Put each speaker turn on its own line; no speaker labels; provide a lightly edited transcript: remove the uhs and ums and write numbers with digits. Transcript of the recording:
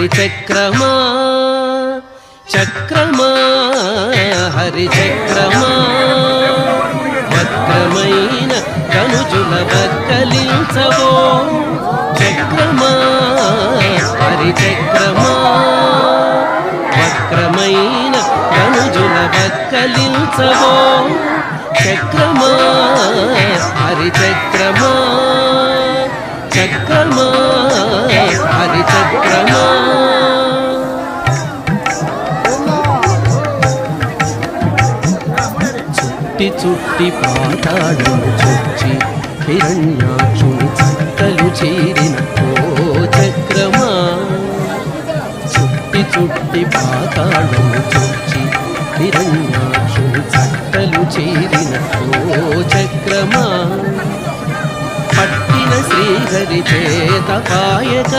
హరి చక్రమా చక్రమా హరి చక్రమా వక్రమైన కనుజుల వక్కలించవో చక్రమా హరి చక్రమా వక్రమైన కనుజుల వక్కలించవో చక్రమా హరి చక్రమా చక్రమా హరి చక్రమా చుట్టి చుట్టి పాతాళము చొచ్చి హిరణ్యాక్షుని చక్కలు చేరిన ఓ చక్రమా చుట్టి చుట్టి పాతాళము చొచ్చి హిరణ్యాక్షుని చక్కలు చేరిన ఓ చక్రమా పట్టిన శ్రీహరి చేత పాయక